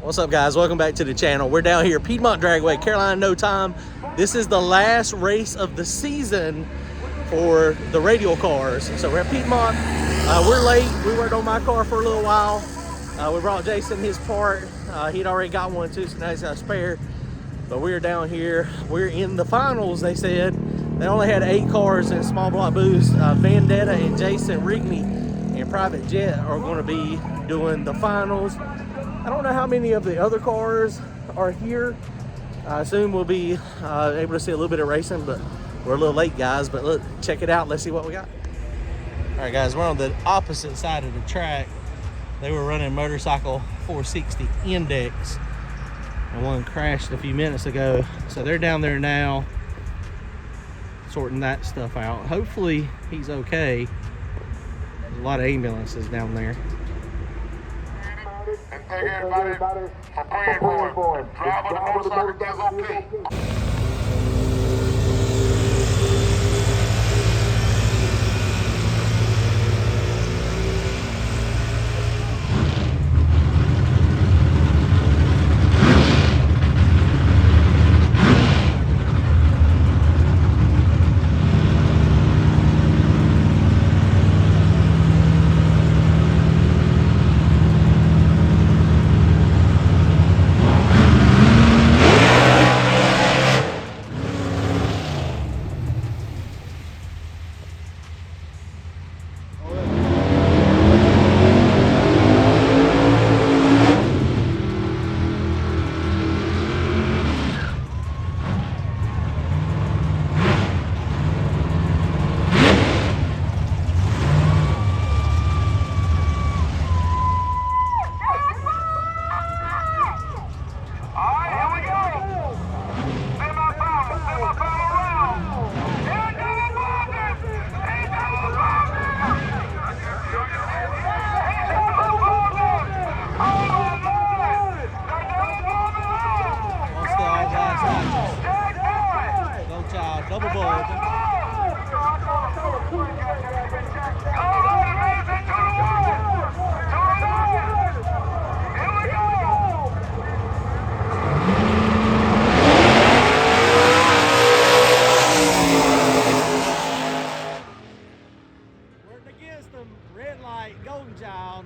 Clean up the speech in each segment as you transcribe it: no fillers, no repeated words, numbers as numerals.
What's up, guys? Welcome back to the channel. We're down here, Piedmont Dragway, Carolina No Time. This is the last race of the season for the radial cars. So we're at Piedmont. We're late. We worked on my car for a little while. We brought Jason his part. He'd already got one too, so now he's got a spare. But we're down here. We're in the finals, they said. They only had 8 cars in small block booths. Vendetta and Jason Rigney and Private Jet are going to be doing the finals. I don't know how many of the other cars are here. I assume we'll be able to see a little bit of racing, but we're a little late, guys. But look, check it out. Let's see what we got. All right, guys, we're on the opposite side of the track. They were running motorcycle 460 index, and one crashed a few minutes ago. So they're down there now sorting that stuff out. Hopefully he's okay. There's a lot of ambulances down there. And thank everybody for praying for him. Driver the motorcycle is okay. Double ball. Working against them, red light, golden child.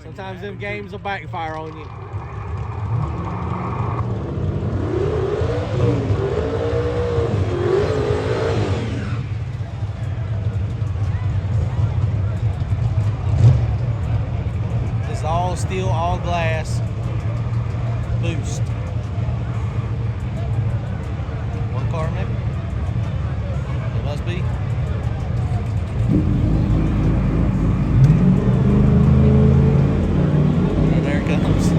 Sometimes them games will backfire on you. All steel, all glass boost. One car maybe? It must be. And there it comes.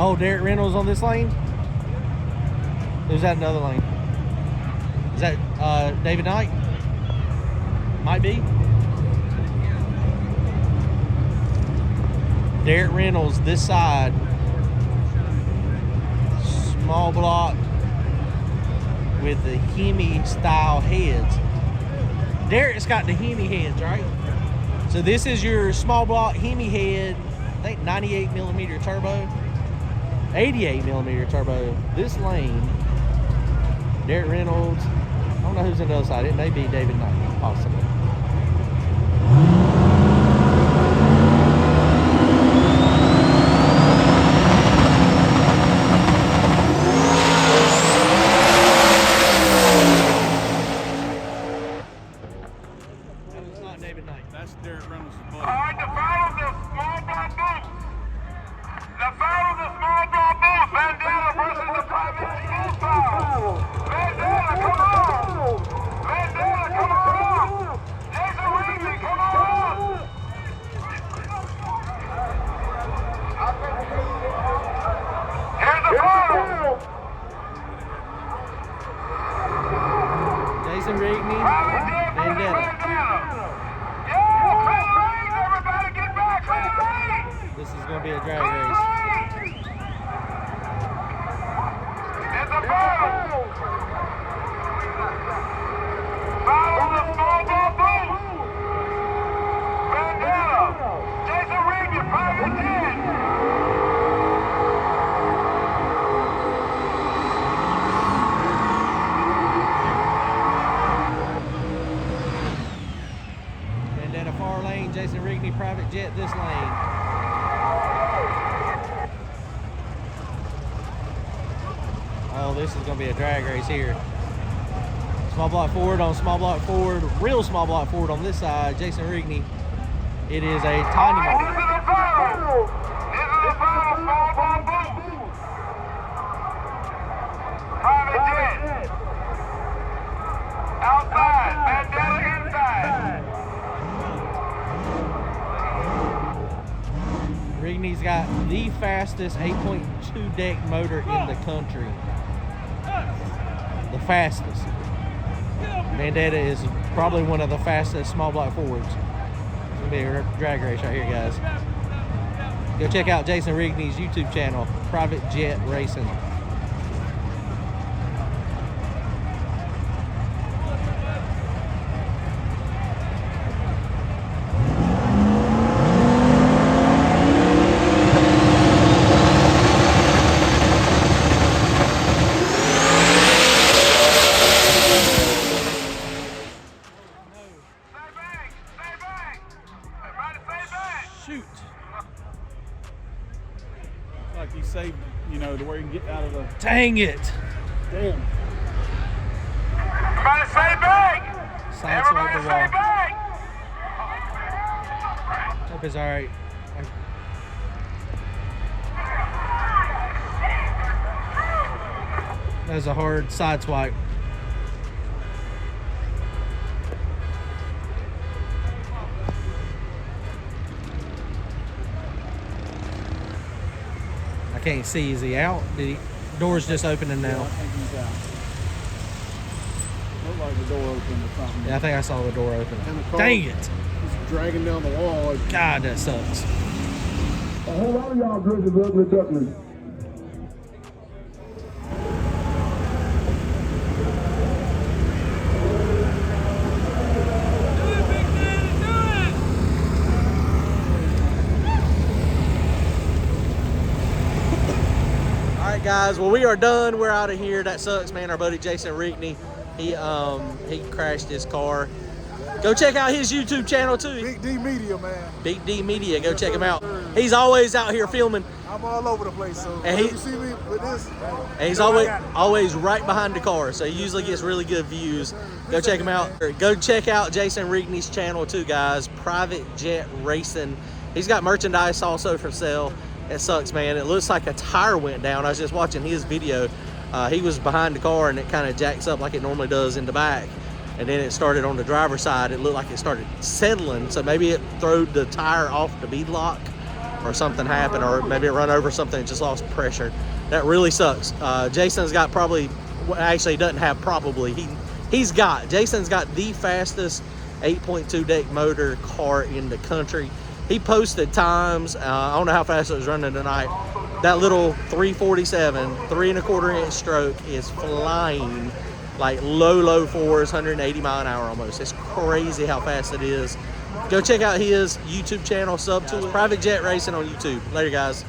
Oh, Derek Reynolds on this lane? Or is that another lane? Is that David Knight? Might be. Derek Reynolds this side. Small block with the hemi style heads. Derek's got the hemi heads, right? So this is your small block hemi head, I think 98 millimeter turbo. 88 millimeter turbo. This lane, Derek Reynolds. I don't know who's on the other side. It may be David Knight, possibly. It's not David Knight. That's Derek Reynolds' buddy. All right, the final of the small block booth. The final of the small block booth. Vendetta versus the private jet style. Vendetta, come on! Vendetta, come on! gonna be a drag race. It's a battle. Battle of the small block booth. Vendetta. Jason Regan, private jet. Vendetta far lane, Jason Rigney private jet this lane. Oh, this is gonna be a drag race here. Small block forward on small block forward, real small block forward on this side, Jason Rigney. It is a tiny motor. This is a battle. This is a battle, small block booth. Private jet. Outside, Vendetta inside. Rigney's got the fastest 8.2 deck motor in the country. The fastest. Vendetta is probably one of the fastest small block forwards. It's gonna be a drag race right here, guys. Go check out Jason Rigney's YouTube channel, Private Jet Racing. Shoot. It's like he saved, you know, to where you can get out of the. Dang it! Damn. Everybody stay back. Sideswipe Everybody the stay wall. back. Hope it's alright. That was a hard side swipe. I can't see. Is he out? Did he? Door's just opening Yeah, I now. think he's out. Looked like the door opened or something. Yeah, I think I saw the door open. And the car- Dang it! He's dragging down the wall. God, that sucks. A whole lot of y'all good as ugly duckling. All right, guys. Well, we are done. We're out of here. That sucks, man. Our buddy Jason Rigney, he crashed his car. Go check out his YouTube channel too. Big D Media, man. Big D Media. Go check him out. He's always out here filming, I'm all over the place, so And if he- you see me with this, and he's you know I always got it. always right behind the car. So he usually gets really good views. Go check him out. Go check out Jason Rigney's channel too, guys. Private Jet Racing. He's got merchandise also for sale. It sucks, man. It looks like a tire went down. I was just watching his video. He was behind the car and it kind of jacks up like it normally does in the back. And then it started on the driver's side. It looked like it started settling. So maybe it throwed the tire off the bead lock or something happened, or maybe it run over something and just lost pressure. That really sucks. Jason's got probably, well, actually he doesn't have probably, Jason's got the fastest 8.2 deck motor car in the country. He posted times, I don't know how fast it was running tonight. That little 347, 3¼ inch stroke is flying like low fours, 180 mile an hour almost. It's crazy how fast it is. Go check out his YouTube channel, sub to it. Private Jet Racing on YouTube. Later, guys.